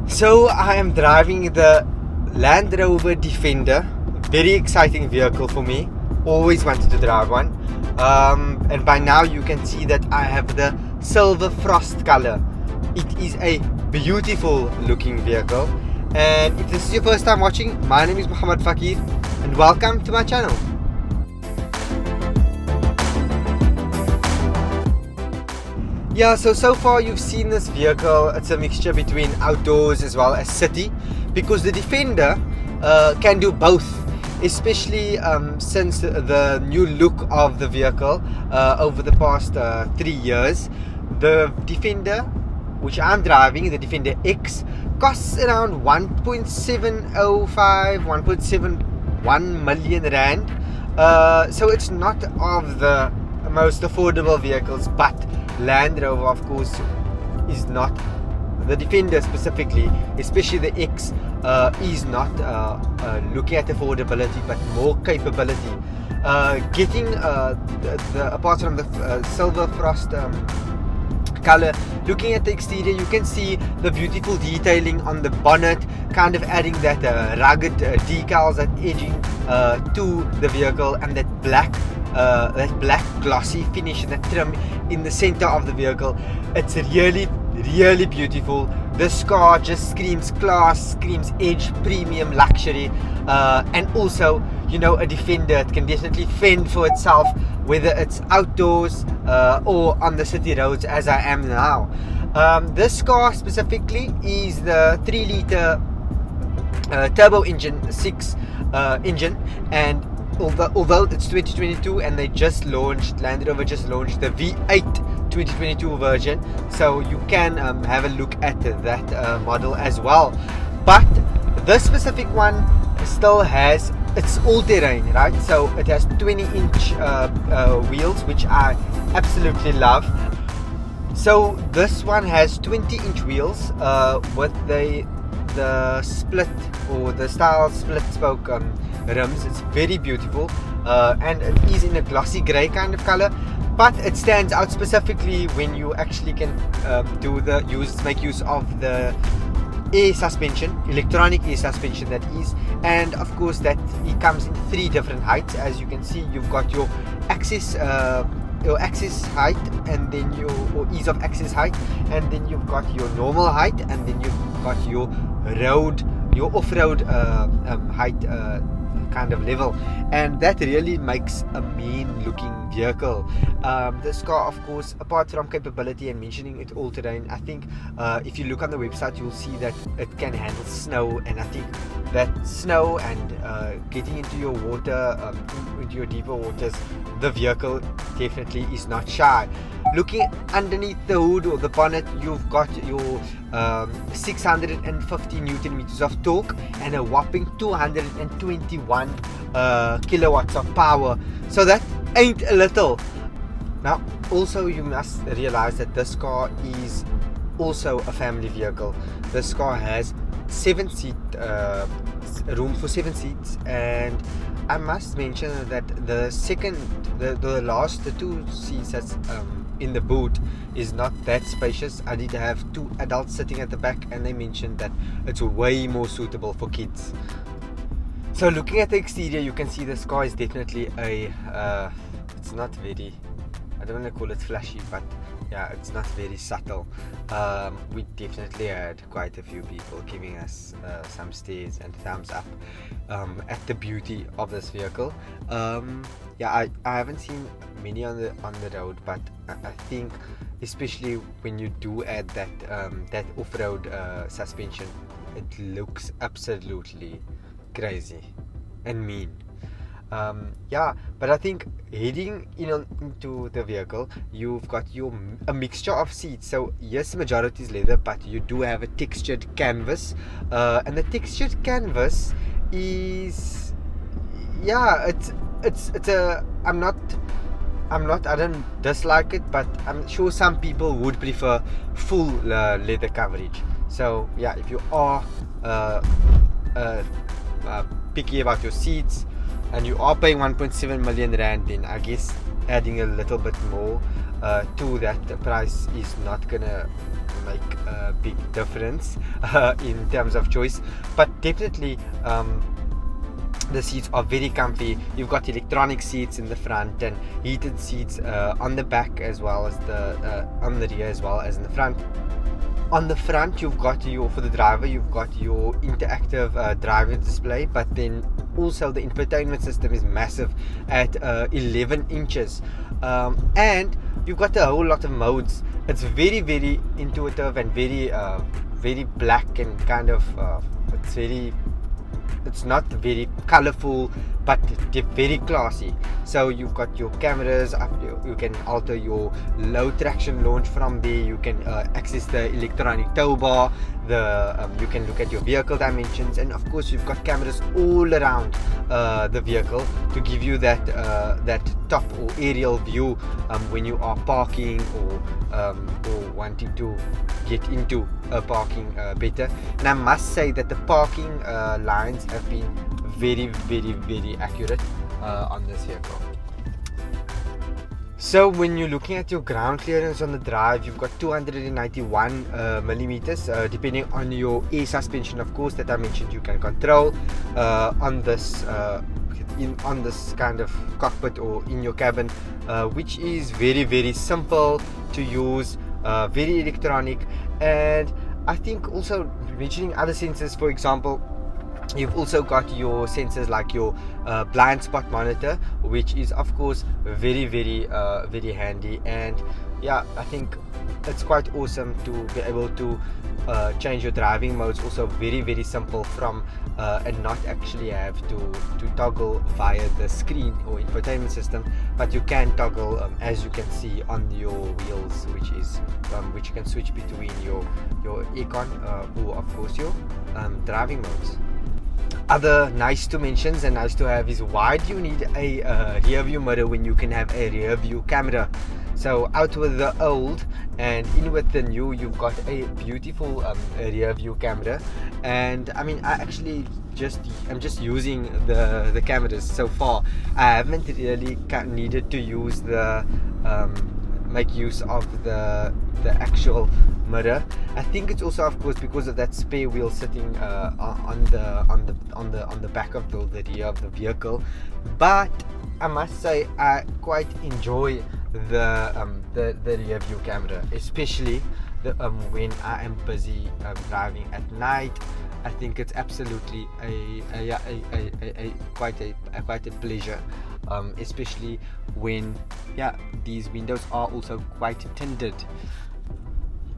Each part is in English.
So I am driving the Land Rover Defender, very exciting vehicle for me, always wanted to drive one, and by now you can see that I have the silver frost color. It is a beautiful looking vehicle, and if this is your first time watching, my name is Fakier and welcome to my channel. Yeah, so far you've seen this vehicle. It's a mixture between outdoors as well as city, because the Defender can do both, especially since the new look of the vehicle over the past 3 years. The Defender, which I'm driving, the Defender X, costs around 1.7 million rand. So it's not of the most affordable vehicles, but Land Rover, of course, is not. The Defender specifically, especially the X, is not looking at affordability but more capability. Getting apart from the silver frost color, looking at the exterior, you can see the beautiful detailing on the bonnet, kind of adding that rugged decals, that edging to the vehicle, and that black glossy finish and that trim in the center of the vehicle. It's really beautiful. This car just screams class, screams edge, premium, luxury, and also, you know, a Defender, it can definitely fend for itself, whether it's outdoors or on the city roads as I am now. This car specifically is the 3-liter turbo engine 6 engine, and although it's 2022 and they just launched, Land Rover just launched the V8 2022 version, so you can have a look at that model as well. But this specific one still has, it's all-terrain, right? So it has 20-inch wheels, which I absolutely love. So this one has 20-inch wheels with the split, or the style split spoke rims. It's very beautiful, and it is in a glossy grey kind of color, but it stands out specifically when you actually can make use of the air suspension, electronic air suspension that is. And of course that it comes in 3 different heights. As you can see, you've got your axis height, and then your ease of access height, and then you've got your normal height, and then you've got your off-road height kind of level, and that really makes a mean looking vehicle. This car, of course, apart from capability and mentioning it all terrain, I think if you look on the website, you'll see that it can handle snow, and I think that snow and getting into your water, into your deeper waters, the vehicle definitely is not shy. Looking underneath the hood or the bonnet, you've got your 650 Newton meters of torque and a whopping 221 kilowatts of power. So that ain't a little. Now, also you must realize that this car is also a family vehicle. This car has 7-seat room for 7 seats, and I must mention that the last 2 seats that's in the boot is not that spacious. I did have 2 adults sitting at the back, and they mentioned that it's way more suitable for kids. So looking at the exterior, you can see this car is definitely a it's not very, I don't want to call it flashy, but yeah, it's not very subtle. We definitely had quite a few people giving us some stares and thumbs up at the beauty of this vehicle. Yeah, I haven't seen many on the road, but I think especially when you do add that off-road suspension, it looks absolutely crazy and mean. Yeah, but I think heading into the vehicle, you've got a mixture of seats. So yes, the majority is leather, but you do have a textured canvas, and the textured canvas is, yeah, it's a, I don't dislike it, but I'm sure some people would prefer full leather coverage. So yeah, if you are picky about your seats and you are paying 1.7 million rand, then I guess adding a little bit more to that price is not gonna make a big difference in terms of choice, but definitely the seats are very comfy. You've got electronic seats in the front and heated seats on the back as well as on the rear as well as in the front. On the front, you've got for the driver, you've got your interactive driver display, but then also the infotainment system is massive at 11 inches, and you've got a whole lot of modes. It's very, very intuitive and very, very black and kind of it's not very colorful, but very classy. So you've got your cameras up, you can alter your low traction launch from there, you can access the electronic tow bar, you can look at your vehicle dimensions, and of course you've got cameras all around the vehicle to give you that top or aerial view when you are parking or wanting to get into parking better. And I must say that the parking lines have been very, very, very accurate on this vehicle. So when you're looking at your ground clearance on the drive, you've got 291 millimeters, depending on your air suspension, of course, that I mentioned you can control on this kind of cockpit or in your cabin, which is very, very simple to use, very electronic. And I think also mentioning other sensors, for example, you've also got your sensors like your blind spot monitor, which is of course very, very, very handy. And yeah, I think it's quite awesome to be able to change your driving modes, also very, very simple from and not actually have to toggle via the screen or infotainment system, but you can toggle as you can see on your wheels, which you can switch between your aircon or of course your driving modes. Other nice to mentions and nice to have is, why do you need a rear view mirror when you can have a rear view camera? So out with the old and in with the new, you've got a beautiful rear view camera. And I mean, I'm just using the cameras so far. I haven't really needed to use make use of the actual mirror. I think it's also of course because of that spare wheel sitting on the back of the rear of the vehicle. But I must say I quite enjoy the rear view camera, especially when I am busy driving at night. I think it's absolutely quite a pleasure, especially when these windows are also quite tinted.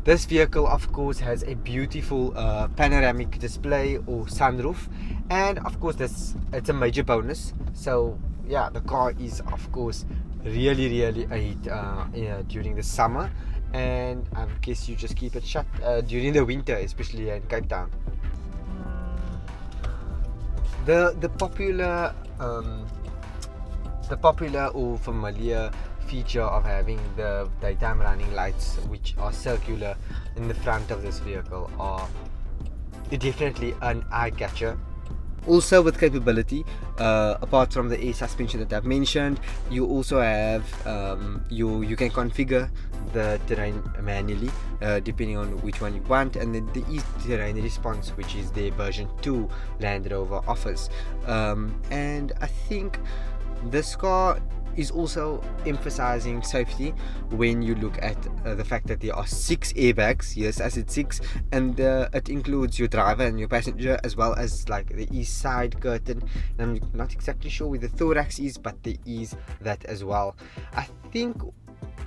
This vehicle of course has a beautiful panoramic display or sunroof, and of course it's a major bonus. So yeah, the car is of course really, really a hit during the summer, and I guess you just keep it shut during the winter, especially in Cape Town. The popular or familiar feature of having the daytime running lights, which are circular in the front of this vehicle, are definitely an eye catcher. Also with capability, apart from the air suspension that I've mentioned, you also have you can configure the terrain manually depending on which one you want, and then the easy terrain response, which is the version 2 Land Rover offers. And I think this car is also emphasizing safety when you look at the fact that there are 6 airbags. Yes, I said 6, and it includes your driver and your passenger, as well as like the east side curtain. And I'm not exactly sure where the thorax is, but there is that as well. I think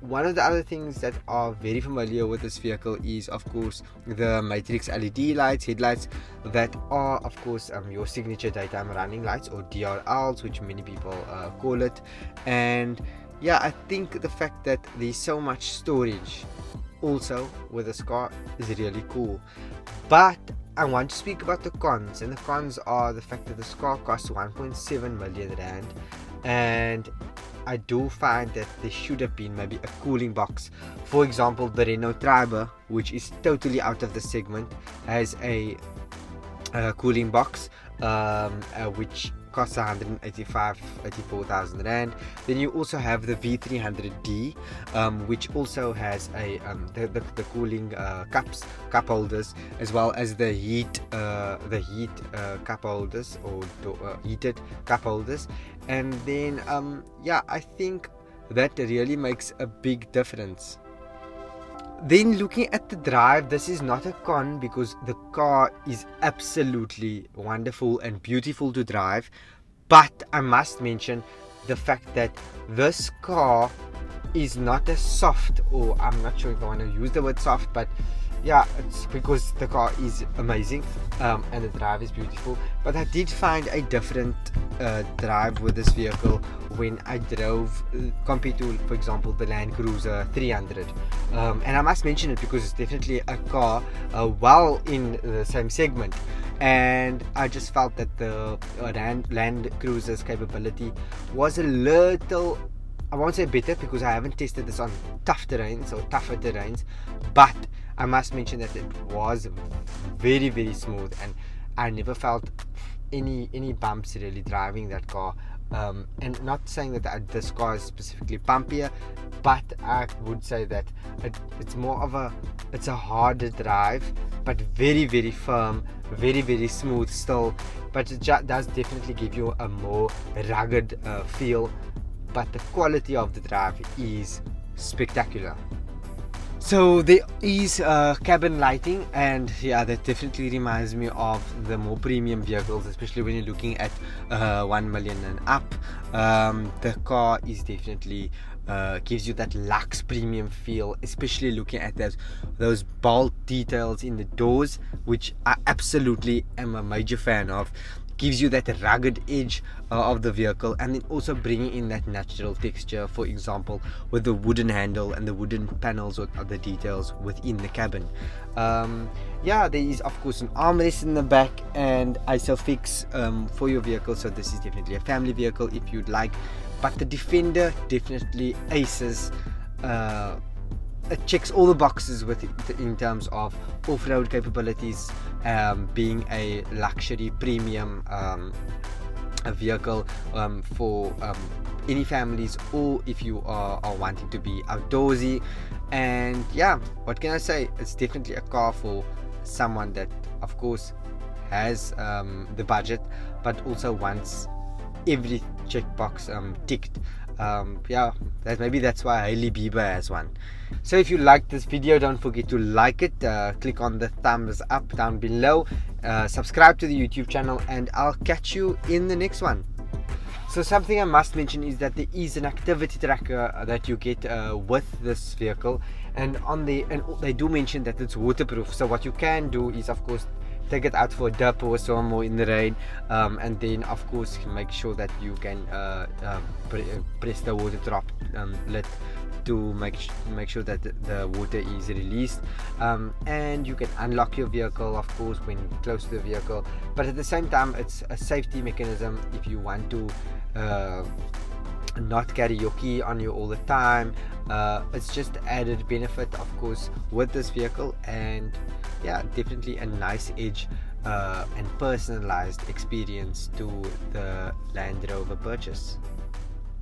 one of the other things that are very familiar with this vehicle is of course the matrix LED lights, headlights, that are of course your signature daytime running lights, or DRLs, which many people call it. And yeah, I think the fact that there's so much storage also with this car is really cool. But I want to speak about the cons, and the cons are the fact that this car costs 1.7 million rand, and I do find that there should have been maybe a cooling box. For example, the Renault Triber, which is totally out of the segment, has a cooling box which costs 84,000 rand. Then you also have the V300D, which also has a the cooling cup holders, as well as the heat cup holders, or heated cup holders. And then yeah, I think that really makes a big difference. Then looking at the drive, this is not a con, because the car is absolutely wonderful and beautiful to drive. But I must mention the fact that this car is not as soft, or I'm not sure if I want to use the word soft, but yeah, it's because the car is amazing, and the drive is beautiful. But I did find a different drive with this vehicle when I drove compared to, for example, the Land Cruiser 300. And I must mention it because it's definitely a car well in the same segment. And I just felt that the Land Cruiser's capability was a little, I won't say better, because I haven't tested this on tough terrains or tougher terrains, but I must mention that it was very, very smooth, and I never felt any bumps really driving that car. And not saying that this car is specifically bumpier, but I would say that it's more of it's a harder drive, but very, very firm, very, very smooth still. But it does definitely give you a more rugged feel. But the quality of the drive is spectacular. So there is cabin lighting, and yeah, that definitely reminds me of the more premium vehicles, especially when you're looking at 1 million and up. The car is definitely gives you that luxe premium feel, especially looking at those bold details in the doors, which I absolutely am a major fan of. Gives you that rugged edge of the vehicle, and then also bringing in that natural texture, for example with the wooden handle and the wooden panels or other details within the cabin. Yeah, there is of course an armrest in the back and ISOFIX for your vehicle, so this is definitely a family vehicle if you'd like. But the Defender definitely aces. It checks all the boxes in terms of off-road capabilities, being a luxury premium a vehicle for any families, or if you are wanting to be outdoorsy. And yeah, what can I say, it's definitely a car for someone that of course has the budget, but also wants every checkbox ticked. Yeah, maybe that's why Hailey Bieber has one. So if you like this video, don't forget to like it, click on the thumbs up down below, subscribe to the YouTube channel, and I'll catch you in the next one. So something I must mention is that there is an activity tracker that you get with this vehicle, and they do mention that it's waterproof. So what you can do is of course take it out for a dip or a swim or in the rain, and then of course make sure that you can press the water drop lid to make sure that the water is released, and you can unlock your vehicle of course when close to the vehicle. But at the same time, it's a safety mechanism if you want to not carry your key on you all the time. It's just added benefit of course with this vehicle, and yeah, definitely a nice edge and personalized experience to the Land Rover purchase.